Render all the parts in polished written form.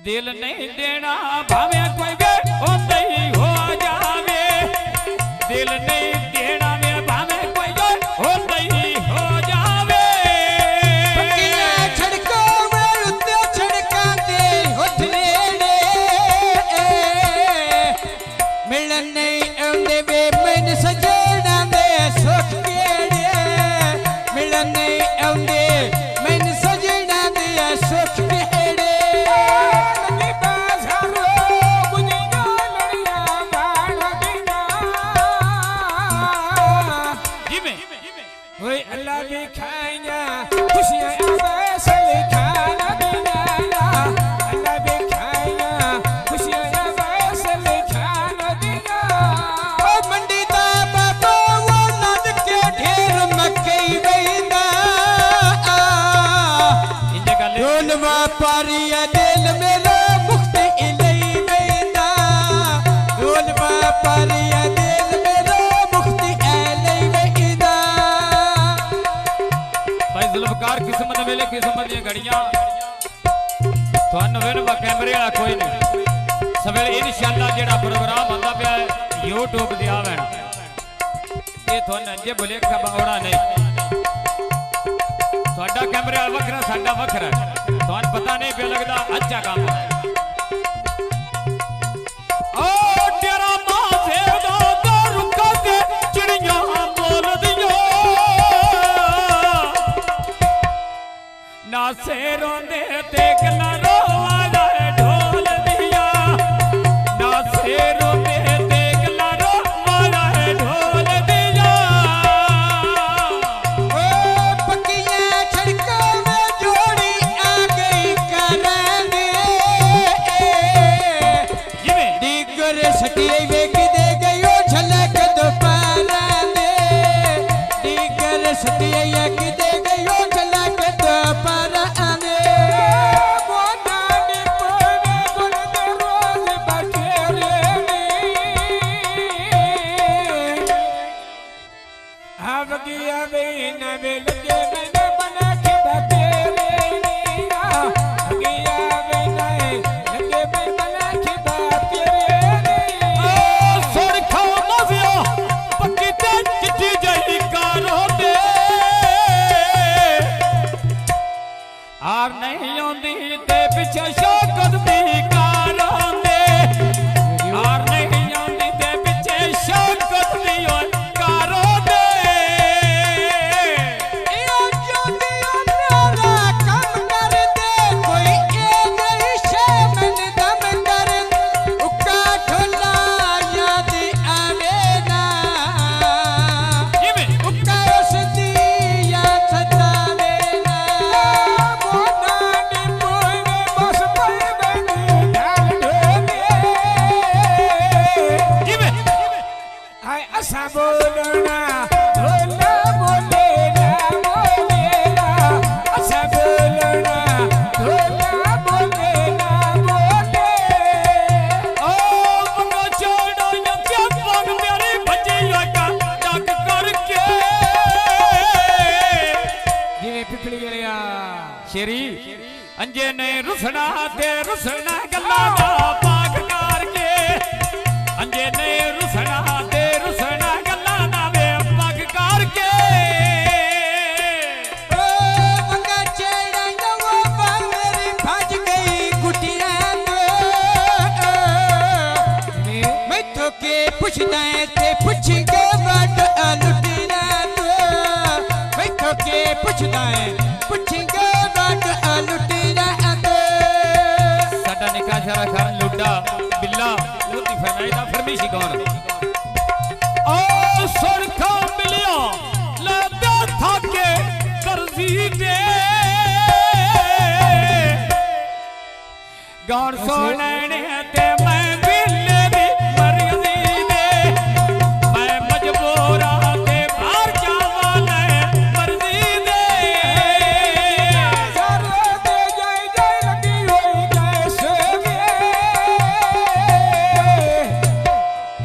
दिल नहीं देना भावे कोई वे होते ही हो जावे दिल नहीं देना वे भावे कोई वे होते ही हो जावे पक्कियां छड़को मेरे उत्ते छड़का दे उठलेने मिलन नहीं आंदे वे मैन सजना दे सुख केड़े मिलन नहीं आंदे मैन सजना दे सुख पारिया दिल मेरा मुक्त इलई वेंदा ढोल पारिया दिल मेरा मुक्त इलई वेंदा भाई जुल्फकार किस्मत वेले किस्मत दी घड़ियां थानू वेनवा कैमरे वाला कोई नहीं सवेरे इंशाअल्लाह जेड़ा प्रोग्राम आंदा पिया है YouTube ते आवेण ये थानू जे भुलेखा बावड़ा नहीं ਤੁਹਾਡਾ ਕੈਮਰੇ ਵਾਲਾ ਵੱਖਰਾ ਸਾਡਾ ਵੱਖਰਾ ਤੁਹਾਨੂੰ ਪਤਾ ਨਹੀਂ ਪਿਆ ਲੱਗਦਾ ਅੱਛਾ ਕੰਮ ਹੈ ਓ ਤੇਰਾ ਮਾਥੇ ਦਾ ਰੁਕਾ ਕੇ ਚਿੜੀਆਂ ਬੋਲਦੀਆਂ ਨਾ ਸੇ ਰੋਂਦੇ ਤੇ ਗੱਲਾਂ ਰੋਵਾਂਦਾ ਢੋਲ ਦੀਆਂ ਨਾ ਸੇ ਰੋਂਦੇ ਤੇ ਗੱਲਾਂ ਰੋਵਾਂਦਾ ਢੋਲ ਦੀਆਂ सटिए वे किदे गयो झलक दोपहरा दे दीगर सटिए किदे गयो झलक दोपहरा दे मोना ने पवे गुल दे रोज बखेरे अब गया वे न वे लगे मैंने बना के बखेरे गया वे नहीं लगे मैं बना के बखेरे आर नहीं आंदी ते पिछे शौकत दी कार आंदे आर नहीं आंदी ते पिछे शौकत दी कार आंदे यो जोंदी मेरा काम कर दे कोई ए नहीं शे मन दम कर उका ठोला याद आवे ना जिवे उका उसदी याद सतावे ना असा बोलना ढोला बोलेना बोलेना असा बोलना ढोला बोलेना बोले ओ बंगा छोड़ा या क्या पग मेरी भजी लगा डक करके जिवे पिपली गया शेरी अंजे ने रुसना ते रुसना गल्ला दा पाग करके अंजे ने रुसना ते रुसना गल्ला दा वे पाग करके ओ बंगा चेड़ा वो मेरी भज गई गुटिया मैं तो के पूछदा है ते पूछ के बड़ लुटिया मैं तो के पूछदा है पूछ के बड़ लुटिया साडा निकाह शरा खान लुड्डा बिल्ला लुटी फरमाईदा फरमीशी कौन ओ सुरखा मिलिया लदा थाके कर्जी दे गान सोने ते मैं बिल्ले दी मर्जी दे मैं मजबूरा ते बाहर जावा ले मर्जी दे सारे दे जाए लगी होई कैसे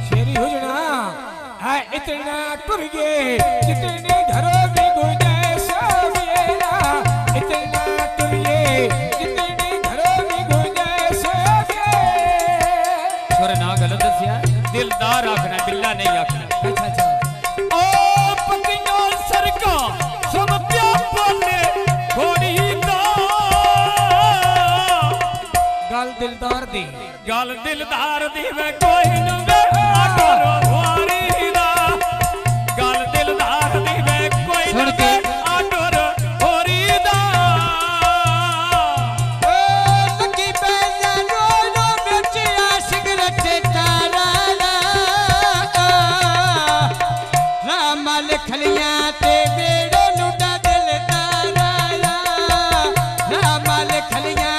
शेरी हुजना है इतना टुर गए जितने घरों में गुजैश मेरा इतना टुर गए जितने घरों में गुजैश दिलदार आखना बिल्ला नहीं आखना अच्छा अच्छा ओ पकियो सरका सब प्या बोले घोड़ी दा गल दिलदार दी गल दिलदार दी वे कोई नु वे आटोरो वारी दा गल दिलदार दी वे कोई नु वे आटोरो वारी दा ओ लगी पैसा रो रो बेचिया सिगरेट तारा रामा लिखलियां ते बेड़े लुटा दिलदारा रामा लिखलियां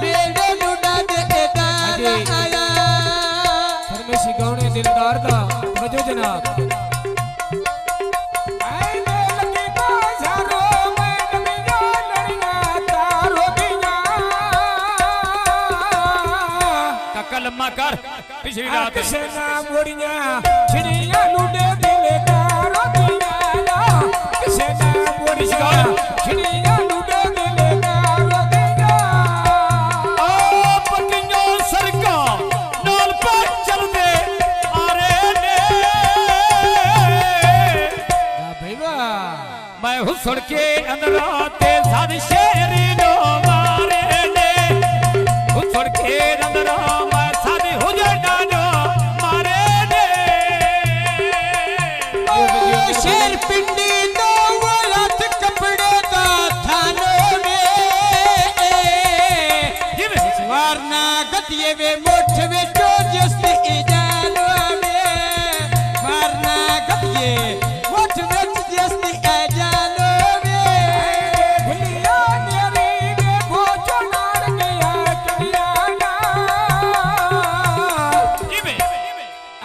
बेड़े लुटा दिलदारा फरमेशी गौने दिलदार दा वजो जनाब कलमा कर पिछली रात किसना मोड़ियां छिड़ियां लुटे दिलदार दिया किसना मोड़ियां छिड़ियां लुटे दिलदार दिया ओ पकियो सरका नाल पर चल दे आरे ने भाई वाह मैं हुस्न के अंदर ते साद शेरी नो मारे ने हुस्न के अंदर मैं साद हुजड़ा नो मारे ने शेर पिंडी दा वलत कपड़े दा थाने में वारना गतिये वे मोठ वे जो जस्ती इजालो में वारना गतिये मोठ वे जस्ती इजालो में भुलिया मेरी वे भोजो नार गया कलियाना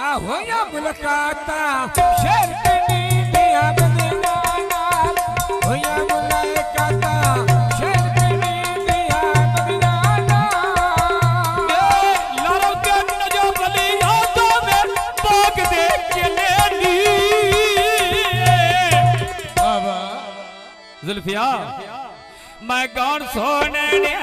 आ होया मुलाकाता शेर पिंडी दिया बदना होया मुलाकाता शेर पिंडी दिया बदना लारो के नजो बली यादो में बाग दे के लेनी बाबा जुल्फिया मैं कौन सोने ने